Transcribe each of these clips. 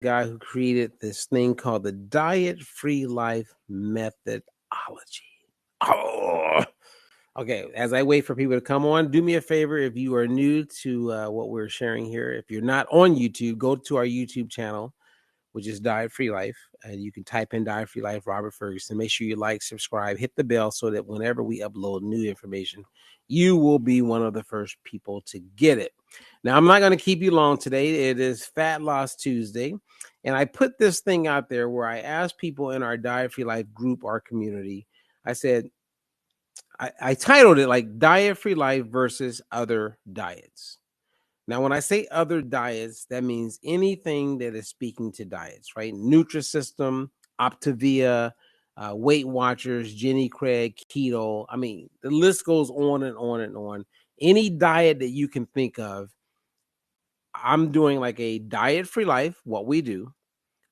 guy who created this thing called the diet-free life methodology. Oh, okay. As I wait for people to come on, do me a favor. If you are new to what we're sharing here, if you're not on YouTube, go to our YouTube channel, which is Diet Free Life. And you can type in Diet Free Life, Robert Ferguson. Make sure you like, subscribe, hit the bell so that whenever we upload new information, you will be one of the first people to get it. Now, I'm not going to keep you long today. It is Fat Loss Tuesday. And I put this thing out there where I asked people in our Diet Free Life group, our community, I said, I titled it like Diet Free Life versus Other Diets. Now, when I say other diets, that means anything that is speaking to diets, right? Nutrisystem, Optavia, Weight Watchers, Jenny Craig, keto. I mean, the list goes on and on and on. Any diet that you can think of, I'm doing like a diet-free life, what we do,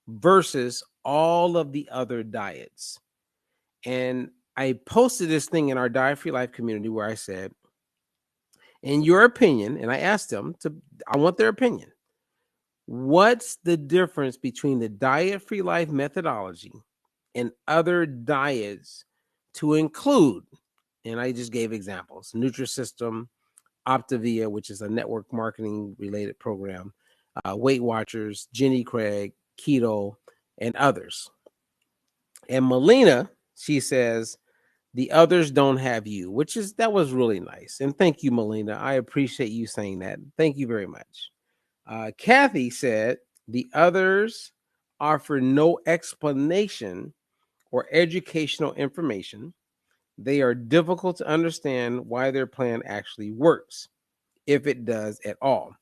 versus all of the other diets. And I posted this thing in our diet-free life community where I said, in your opinion, and I asked them I want their opinion. What's the difference between the diet-free life methodology and other diets to include? And I just gave examples: Nutrisystem, Optavia, which is a network marketing related program, Weight Watchers, Jenny Craig, keto, and others. And Melina, she says, the others don't have you, that was really nice. And thank you, Melina. I appreciate you saying that. Thank you very much. Kathy said, the others offer no explanation or educational information. They are difficult to understand why their plan actually works, if it does at all.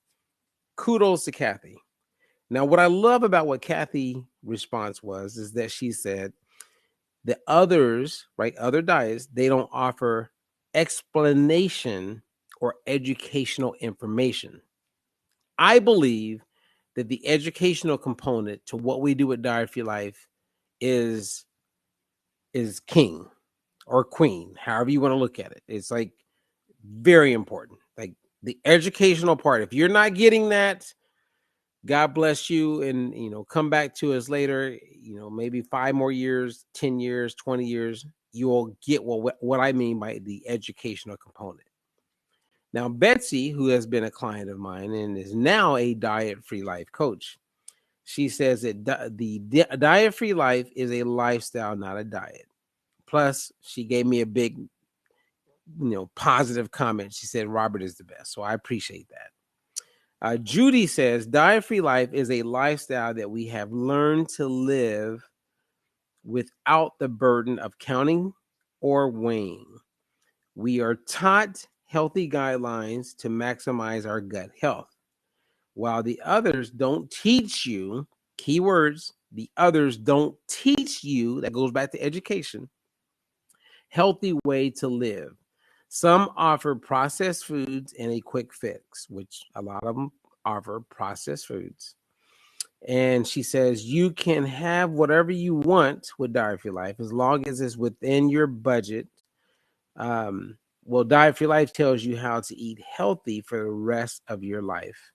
Kudos to Kathy. Now, what I love about what Kathy's response was is that she said, the others, right, other diets, they don't offer explanation or educational information. I believe that the educational component to what we do at Diet Free Life is king or queen, however you want to look at it. It's like very important. Like the educational part. If you're not getting that, God bless you, and come back to us later. Maybe 5 more years, 10 years, 20 years, you will get what I mean by the educational component. Now, Betsy, who has been a client of mine and is now a diet-free life coach, she says that the diet-free life is a lifestyle, not a diet. Plus, she gave me a big, positive comment. She said Robert is the best, so I appreciate that. Judy says diet-free life is a lifestyle that we have learned to live without the burden of counting or weighing. We are taught healthy guidelines to maximize our gut health, while the others don't teach you, keywords, the others don't teach you, that goes back to education, healthy way to live. Some offer processed foods and a quick fix, which a lot of them offer processed foods. And she says you can have whatever you want with Diet Free Life as long as it's within your budget. Well, Diet Free Life tells you how to eat healthy for the rest of your life.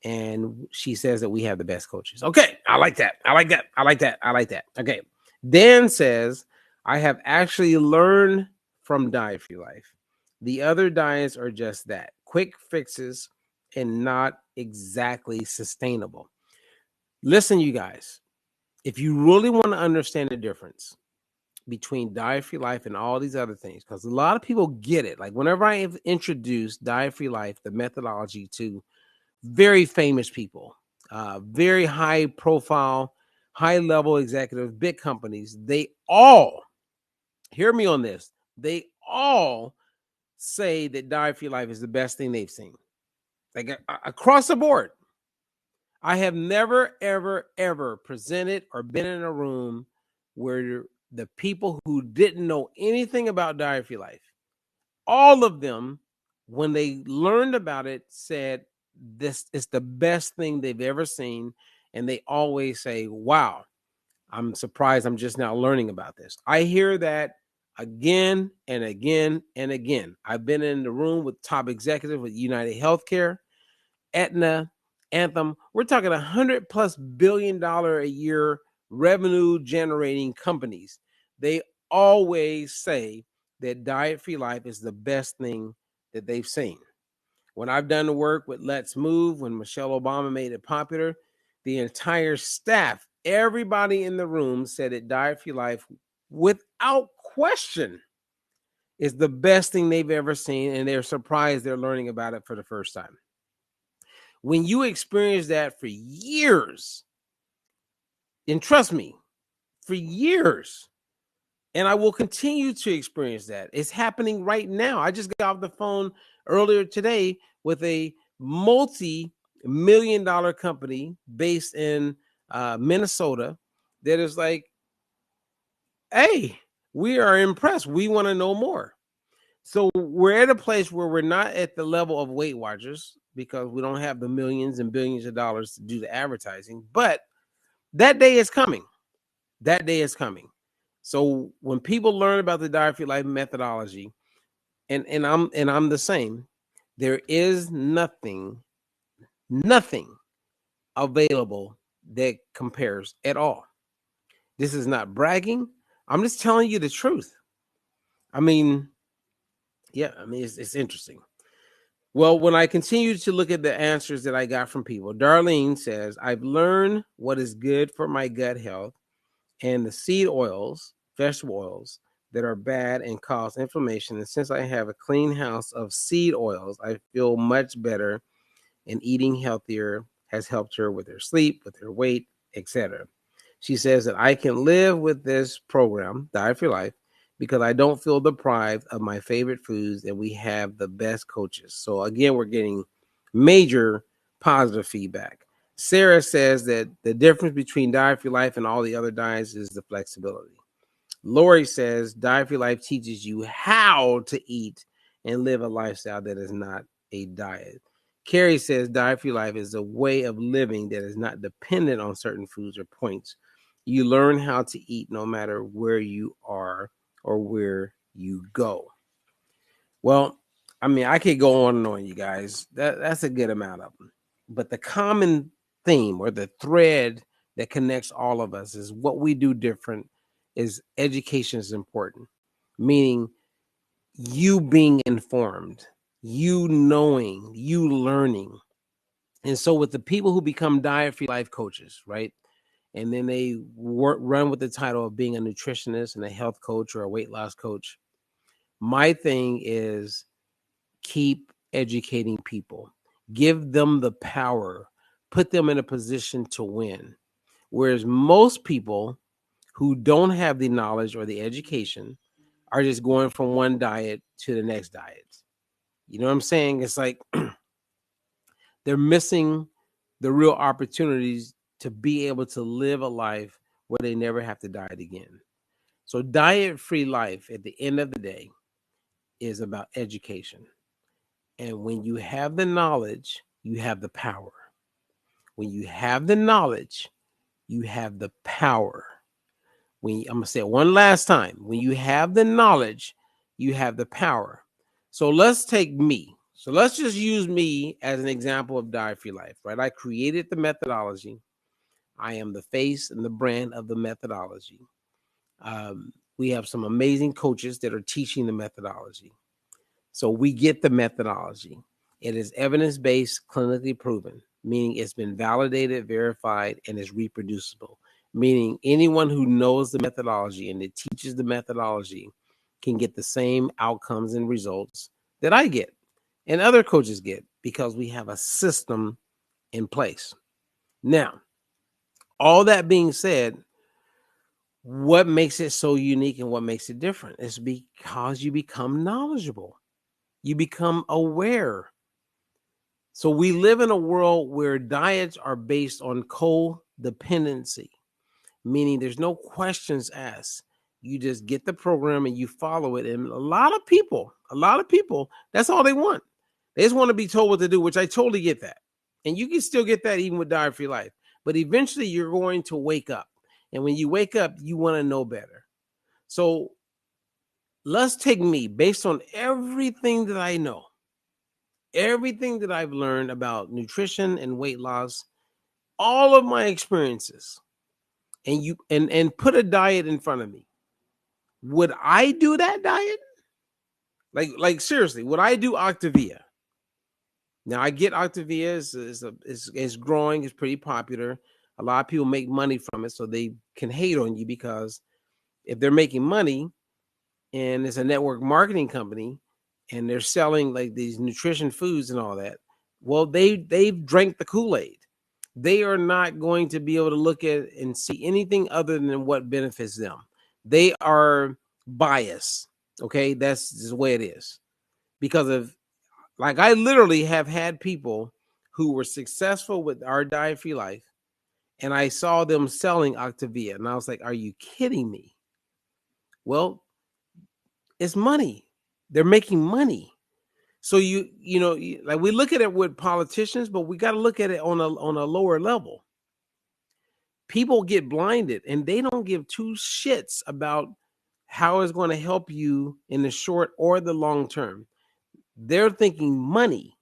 And she says that we have the best coaches. Okay, I like that. I like that. I like that. I like that. Okay. Dan says, I have actually learned from Diet Free Life. The other diets are just that, quick fixes and not exactly sustainable. Listen, you guys, if you really want to understand the difference between Diet Free Life and all these other things, because a lot of people get it. Like whenever I have introduced Diet Free Life, the methodology, to very famous people, very high profile, high level executives, big companies, they all, hear me on this, they all say that Diet Free Life is the best thing they've seen. Like across the board. I have never, ever, ever presented or been in a room where the people who didn't know anything about Diet Free Life, all of them, when they learned about it, said this is the best thing they've ever seen. And they always say, wow, I'm surprised I'm just now learning about this. I hear that again and again and again. I've been in the room with top executives with United Healthcare, Aetna, Anthem, we're talking $100+ billion a year revenue generating companies. They always say that Diet Free Life is the best thing that they've seen. When I've done the work with Let's Move, when Michelle Obama made it popular, the entire staff, everybody in the room said that Diet Free Life, without question, is the best thing they've ever seen, and they're surprised they're learning about it for the first time. When you experience that for years, and trust me, for years, and I will continue to experience that. It's happening right now. I just got off the phone earlier today with a multi-million-dollar company based in Minnesota that is like, hey, we are impressed. We want to know more. So we're at a place where we're not at the level of Weight Watchers because we don't have the millions and billions of dollars to do the advertising. But that day is coming. That day is coming. So when people learn about the Diet Free Life methodology, and I'm the same, there is nothing available that compares at all. This is not bragging. I'm just telling you the truth. I mean, yeah, it's interesting. Well, when I continue to look at the answers that I got from people, Darlene says, I've learned what is good for my gut health and the seed oils, vegetable oils that are bad and cause inflammation. And since I have a clean house of seed oils, I feel much better, and eating healthier has helped her with her sleep, with her weight, etc. She says that I can live with this program, Diet for Life, because I don't feel deprived of my favorite foods and we have the best coaches. So again, we're getting major positive feedback. Sarah says that the difference between Diet for Life and all the other diets is the flexibility. Lori says Diet for Life teaches you how to eat and live a lifestyle that is not a diet. Carrie says Diet for Life is a way of living that is not dependent on certain foods or points. You learn how to eat no matter where you are or where you go. Well, I mean, I could go on and on, you guys. That's a good amount of them. But the common theme or the thread that connects all of us is what we do different is education is important, meaning you being informed, you knowing, you learning. And so with the people who become Diet Free Life coaches, right? And then they run with the title of being a nutritionist and a health coach or a weight loss coach. My thing is keep educating people, give them the power, put them in a position to win. Whereas most people who don't have the knowledge or the education are just going from one diet to the next diet. You know what I'm saying? It's like they're missing the real opportunities to be able to live a life where they never have to diet again. So Diet Free Life at the end of the day is about education. And when you have the knowledge, you have the power. When you have the knowledge, you have the power. I'm going to say it one last time. When you have the knowledge, you have the power. So let's take me. So let's just use me as an example of Diet Free Life, right? I created the methodology. I am the face and the brand of the methodology. We have some amazing coaches that are teaching the methodology. So we get the methodology. It is evidence-based, clinically proven, meaning it's been validated, verified, and is reproducible, meaning anyone who knows the methodology and that teaches the methodology can get the same outcomes and results that I get and other coaches get because we have a system in place. Now, all that being said, what makes it so unique and what makes it different is because you become knowledgeable. You become aware. So we live in a world where diets are based on codependency, meaning there's no questions asked. You just get the program and you follow it. And a lot of people, that's all they want. They just want to be told what to do, which I totally get that. And you can still get that even with Diet Free Life. But eventually you're going to wake up. And when you wake up, you want to know better. So let's take me based on everything that I know. everything that I've learned about nutrition and weight loss, all of my experiences, and put a diet in front of me. Would I do that diet? Like seriously, would I do Octavia? Now I get Octavia is growing, it's pretty popular. A lot of people make money from it, so they can hate on you because if they're making money and it's a network marketing company and they're selling like these nutrition foods and all that, well, they've drank the Kool-Aid. They are not going to be able to look at and see anything other than what benefits them. They are biased. Okay, that's just the way it is. Because of, like, I literally have had people who were successful with our diet free life, and I saw them selling Octavia, and I was like, "Are you kidding me?" Well, it's money. They're making money. So like we look at it with politicians, but we got to look at it on a lower level. People get blinded and they don't give two shits about how it's going to help you in the short or the long term. They're thinking money.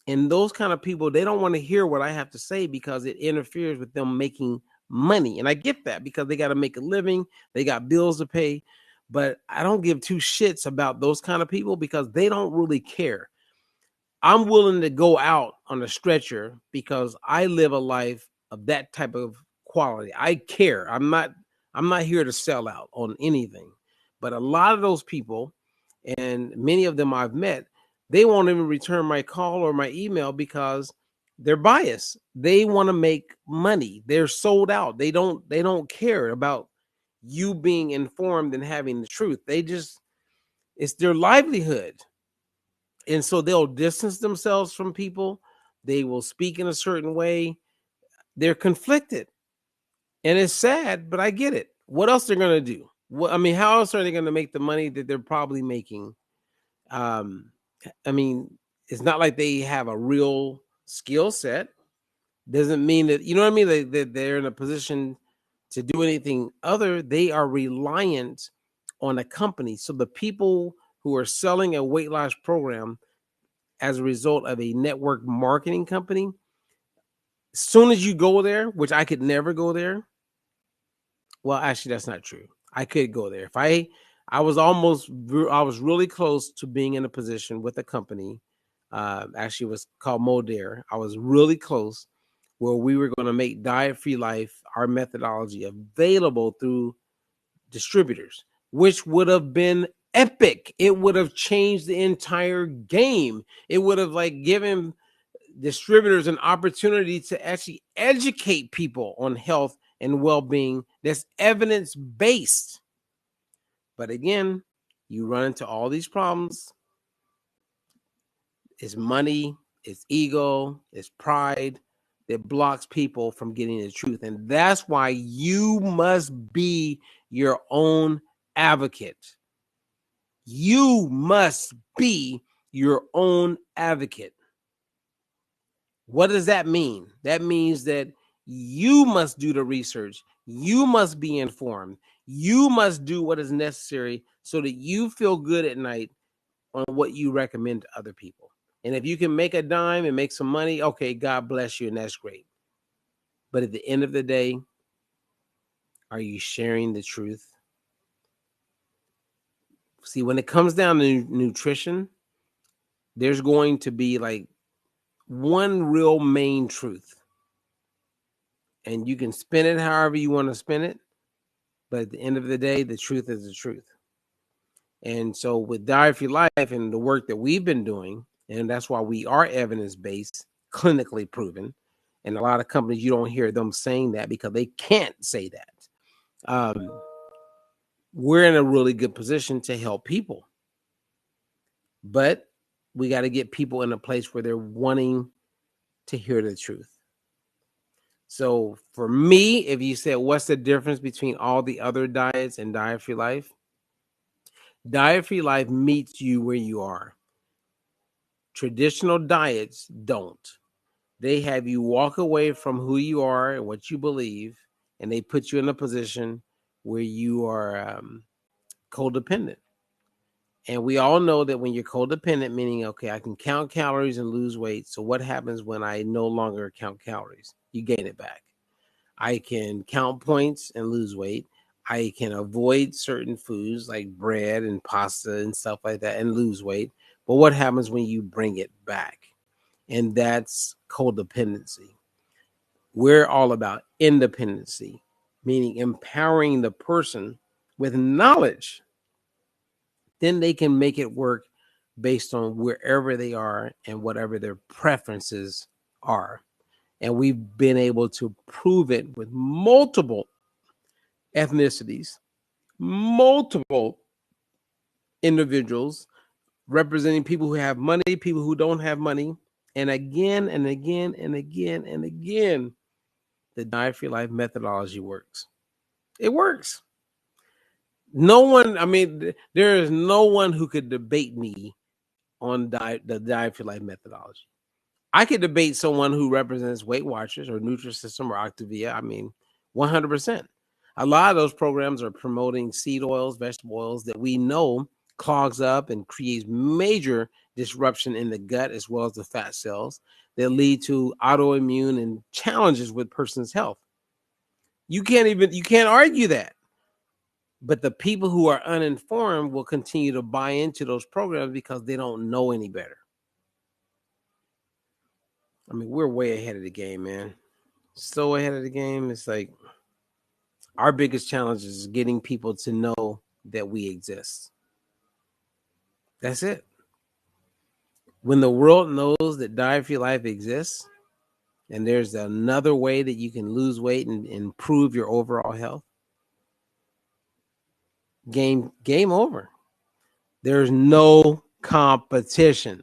And those kind of people, they don't want to hear what I have to say because it interferes with them making money. And I get that because they got to make a living, they got bills to pay. But I don't give two shits about those kind of people because they don't really care. I'm willing to go out on a stretcher because I live a life of that type of quality. I care. I'm not here to sell out on anything. But a lot of those people, and many of them I've met, they won't even return my call or my email because they're biased. They want to make money. They're sold out. They don't care about you being informed and having the truth. It's their livelihood. And so they'll distance themselves from people. They will speak in a certain way. They're conflicted. And it's sad, but I get it. What else they're going to do? How else are they going to make the money that they're probably making? Um, it's not like they have a real skill set. Doesn't mean that, you know what I mean? That they're in a position to do anything other. They are reliant on a company. So the people who are selling a weight loss program as a result of a network marketing company, as soon as you go there, which I could never go there. Well, actually, that's not true. I could go there. I was really close to being in a position with a company. Actually, it was called Modere. I was really close where we were going to make Diet Free Life, our methodology, available through distributors, which would have been epic. It would have changed the entire game. It would have given distributors an opportunity to actually educate people on health and well-being that's evidence-based. But again, you run into all these problems. It's money, it's ego, it's pride that blocks people from getting the truth. And that's why you must be your own advocate. You must be your own advocate. What does that mean? That means that you must do the research. You must be informed. You must do what is necessary so that you feel good at night on what you recommend to other people. And if you can make a dime and make some money, okay, God bless you, and that's great. But at the end of the day, are you sharing the truth? See, when it comes down to nutrition, there's going to be one real main truth. And you can spin it however you want to spin it. But at the end of the day, the truth is the truth. And so with Diet Free Life and the work that we've been doing, and that's why we are evidence-based, clinically proven. And a lot of companies, you don't hear them saying that because they can't say that. We're in a really good position to help people. But we got to get people in a place where they're wanting to hear the truth. So for me, if you said, what's the difference between all the other diets and Diet Free Life? Diet Free Life meets you where you are. Traditional diets don't. They have you walk away from who you are and what you believe, and they put you in a position where you are codependent. And we all know that when you're codependent, meaning, okay, I can count calories and lose weight. So what happens when I no longer count calories? You gain it back. I can count points and lose weight. I can avoid certain foods like bread and pasta and stuff like that and lose weight. But what happens when you bring it back? And that's codependency. We're all about independency, meaning empowering the person with knowledge. Then they can make it work based on wherever they are and whatever their preferences are. And we've been able to prove it with multiple ethnicities, multiple individuals representing people who have money, people who don't have money. And again and again and again and again, the Diet for Your Life methodology works. It works. No one, I mean, there is no one who could debate me on the Diet for Your Life methodology. I could debate someone who represents Weight Watchers or Nutrisystem or Octavia. I mean, 100%. A lot of those programs are promoting seed oils, vegetable oils that we know clogs up and creates major disruption in the gut as well as the fat cells that lead to autoimmune and challenges with person's health. You can't argue that. But the people who are uninformed will continue to buy into those programs because they don't know any better. I mean, we're way ahead of the game, man. So ahead of the game. It's like our biggest challenge is getting people to know that we exist. That's it. When the world knows that Diet for Your Life exists, and there's another way that you can lose weight and improve your overall health, game over. There's no competition.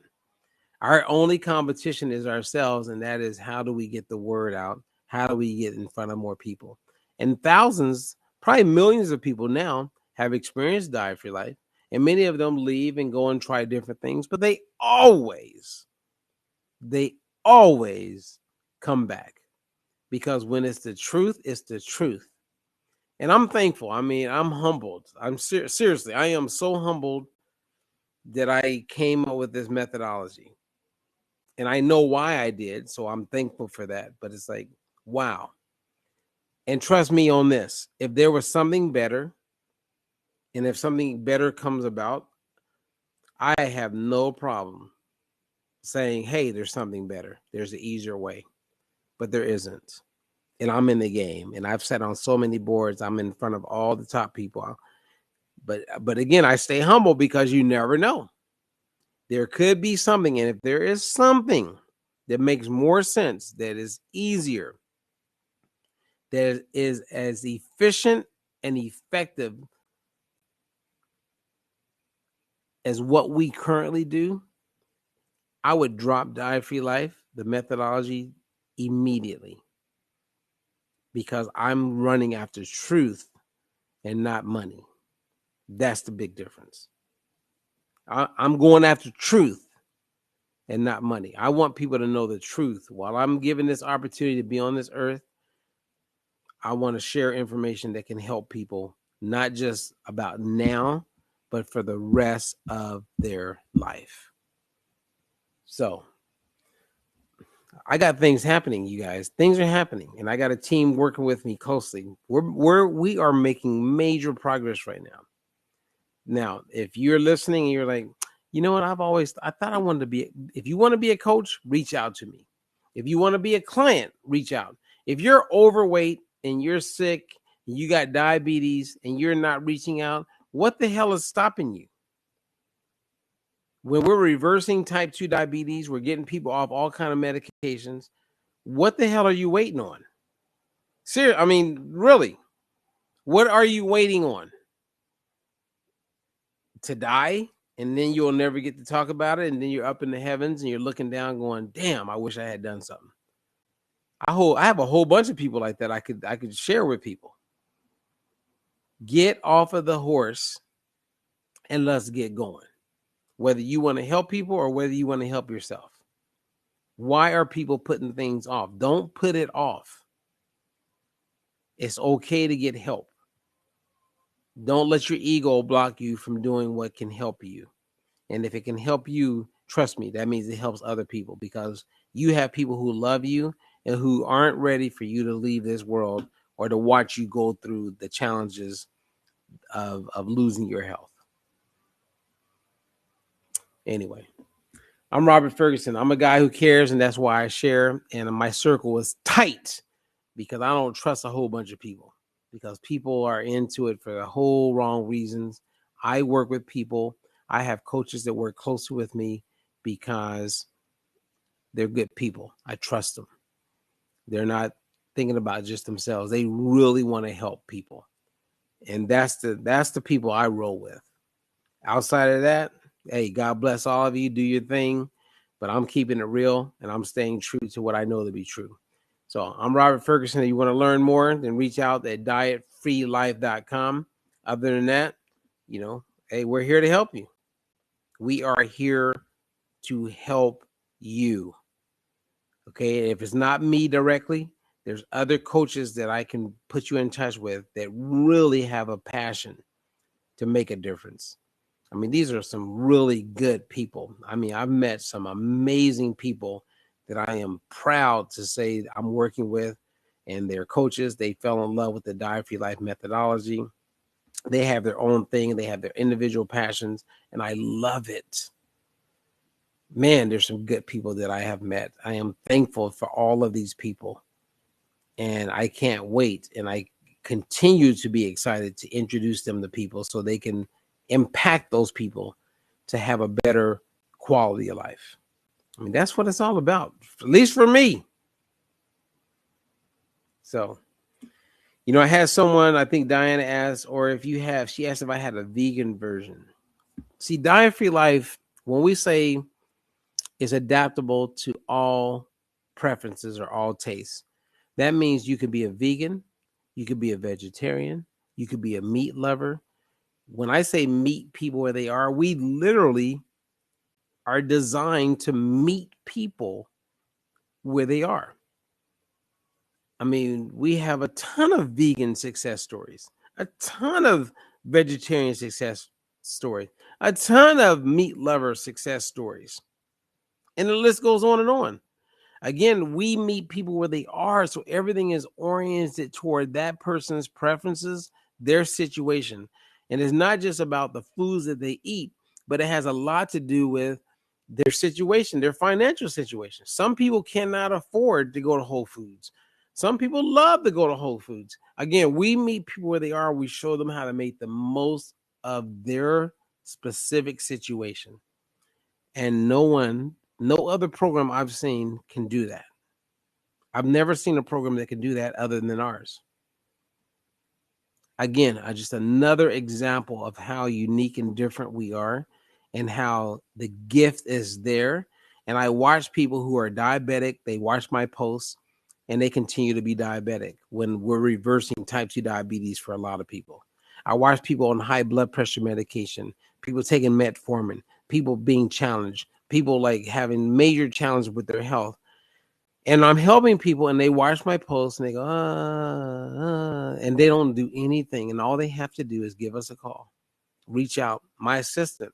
Our only competition is ourselves, and that is how do we get the word out? How do we get in front of more people? And thousands, probably millions of people now have experienced Diet for Your Life, and many of them leave and go and try different things, but they always come back, because when it's the truth, it's the truth. And I'm thankful. I mean, I'm humbled. I'm seriously, I am so humbled that I came up with this methodology. And I know why I did, so I'm thankful for that. But it's like, wow. And trust me on this. If there was something better, and if something better comes about, I have no problem saying, hey, there's something better. There's an easier way. But there isn't. And I'm in the game. And I've sat on so many boards. I'm in front of all the top people. But again, I stay humble because you never know. There could be something. And if there is something that makes more sense, that is easier, that is as efficient and effective as what we currently do, I would drop Diet for Your Life, the methodology, immediately, because I'm running after truth and not money. That's the big difference. I'm going after truth and not money. I want people to know the truth. While I'm given this opportunity to be on this earth, I want to share information that can help people, not just about now, but for the rest of their life. So I got things happening, you guys. Things are happening, and I got a team working with me closely. We are making major progress right now. Now, if you're listening and you're like, you know what, I thought I wanted to be, if you want to be a coach, reach out to me. If you want to be a client, reach out. If you're overweight and you're sick, and you got diabetes and you're not reaching out, what the hell is stopping you? When we're reversing type 2 diabetes, we're getting people off all kind of medications. What the hell are you waiting on? Seriously, I mean, really, what are you waiting on? To die? And then you'll never get to talk about it. And then you're up in the heavens and you're looking down going, damn, I wish I had done something. I have a whole bunch of people like that I could share with people. Get off of the horse and let's get going. Whether you want to help people or whether you want to help yourself. Why are people putting things off? Don't put it off. It's okay to get help. Don't let your ego block you from doing what can help you. And if it can help you, trust me, that means it helps other people, because you have people who love you and who aren't ready for you to leave this world or to watch you go through the challenges of losing your health. Anyway, I'm Robert Ferguson. I'm a guy who cares, and that's why I share. And my circle is tight because I don't trust a whole bunch of people, because people are into it for the whole wrong reasons. I work with people. I have coaches that work closely with me because they're good people. I trust them. They're not thinking about just themselves. They really want to help people. And that's the people I roll with. Outside of that, hey, God bless all of you. Do your thing. But I'm keeping it real, and I'm staying true to what I know to be true. So I'm Robert Ferguson. If you want to learn more, then reach out at dietfreelife.com. Other than that, hey, we're here to help you. We are here to help you. Okay. If it's not me directly, there's other coaches that I can put you in touch with that really have a passion to make a difference. I mean, these are some really good people. I mean, I've met some amazing people that I am proud to say I'm working with, and they're coaches. They fell in love with the Diet Free Life methodology. They have their own thing. They have their individual passions, and I love it. Man, there's some good people that I have met. I am thankful for all of these people, and I can't wait. And I continue to be excited to introduce them to people so they can impact those people to have a better quality of life. I mean, that's what it's all about, at least for me. So, I had someone, I think Diana asked, she asked if I had a vegan version. See, Diet Free Life, when we say is adaptable to all preferences or all tastes, that means you could be a vegan, you could be a vegetarian, you could be a meat lover. When I say meet people where they are, we literally are designed to meet people where they are. I mean, we have a ton of vegan success stories, a ton of vegetarian success stories, a ton of meat lover success stories. And the list goes on and on. Again, we meet people where they are, so everything is oriented toward that person's preferences, their situation. And it's not just about the foods that they eat, but it has a lot to do with their situation, their financial situation. Some people cannot afford to go to Whole Foods. Some people love to go to Whole Foods. Again, we meet people where they are. We show them how to make the most of their specific situation. And no other program I've seen can do that. I've never seen a program that can do that other than ours. Again, just another example of how unique and different we are and how the gift is there. And I watch people who are diabetic, they watch my posts and they continue to be diabetic when we're reversing type 2 diabetes for a lot of people. I watch people on high blood pressure medication, people taking metformin, people being challenged, people like having major challenges with their health. And I'm helping people and they watch my posts and they go, and they don't do anything. And all they have to do is give us a call, reach out. My assistant,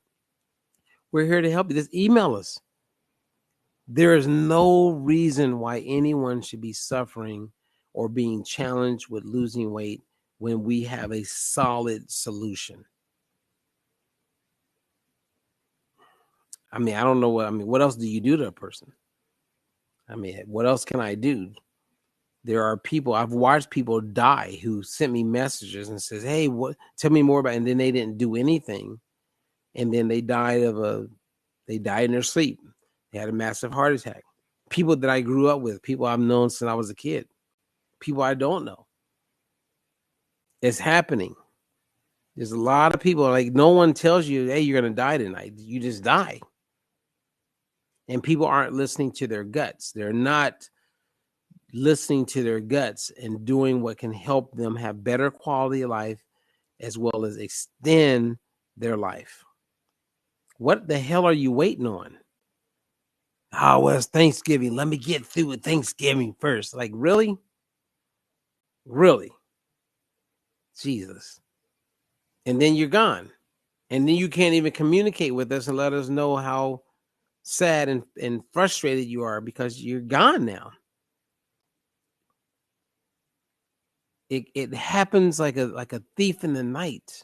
we're here to help you. Just email us. There is no reason why anyone should be suffering or being challenged with losing weight when we have a solid solution. I mean, I don't know what else do you do to a person? I mean, what else can I do? There are people, I've watched people die who sent me messages and says, hey, tell me more about it. And then they didn't do anything. And then they died in their sleep. They had a massive heart attack. People that I grew up with, people I've known since I was a kid, people I don't know. It's happening. There's a lot of people, like no one tells you, hey, you're going to die tonight. You just die. And people aren't listening to their guts. They're not listening to their guts and doing what can help them have better quality of life as well as extend their life. What the hell are you waiting on? Oh, well, it's Thanksgiving. Let me get through with Thanksgiving first. Like, really? Really? Jesus. and then you're gone. And then you can't even communicate with us and let us know how sad and frustrated you are because you're gone now. It happens like a thief in the night.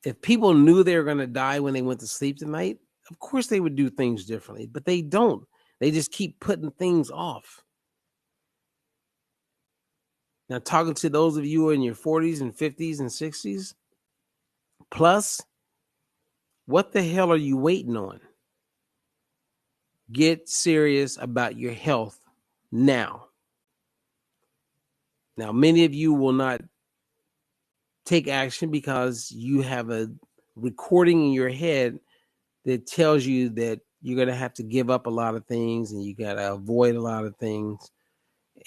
If people knew they were going to die when they went to sleep tonight, of course they would do things differently, but they don't. They just keep putting things off. Now, talking to those of you in your 40s and 50s and 60s, plus, what the hell are you waiting on? Get serious about your health now. Now, many of you will not take action because you have a recording in your head that tells you that you're going to have to give up a lot of things and you got to avoid a lot of things.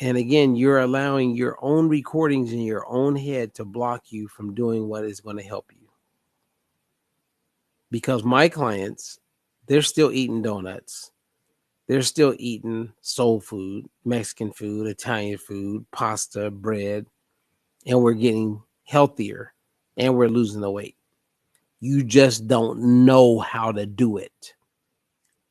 And again, you're allowing your own recordings in your own head to block you from doing what is going to help you. Because my clients, they're still eating donuts. They're still eating soul food, Mexican food, Italian food, pasta, bread, and we're getting healthier and we're losing the weight. You just don't know how to do it.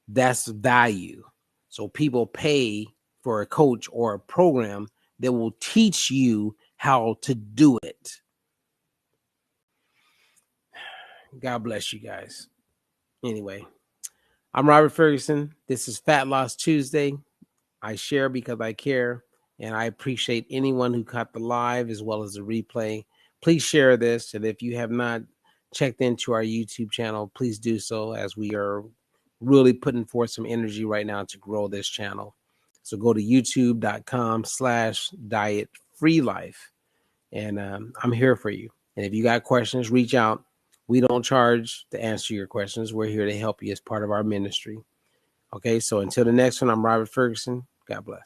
That's value. So people pay for a coach or a program that will teach you how to do it. God bless you guys. Anyway, I'm Robert Ferguson. This is Fat Loss Tuesday. I share because I care, and I appreciate anyone who caught the live as well as the replay. Please share this, and if you have not checked into our YouTube channel, please do so, as we are really putting forth some energy right now to grow this channel. So go to youtube.com/dietfreelife, and I'm here for you. And if you got questions, reach out. We don't charge to answer your questions. We're here to help you as part of our ministry. Okay, so until the next one, I'm Robert Ferguson. God bless.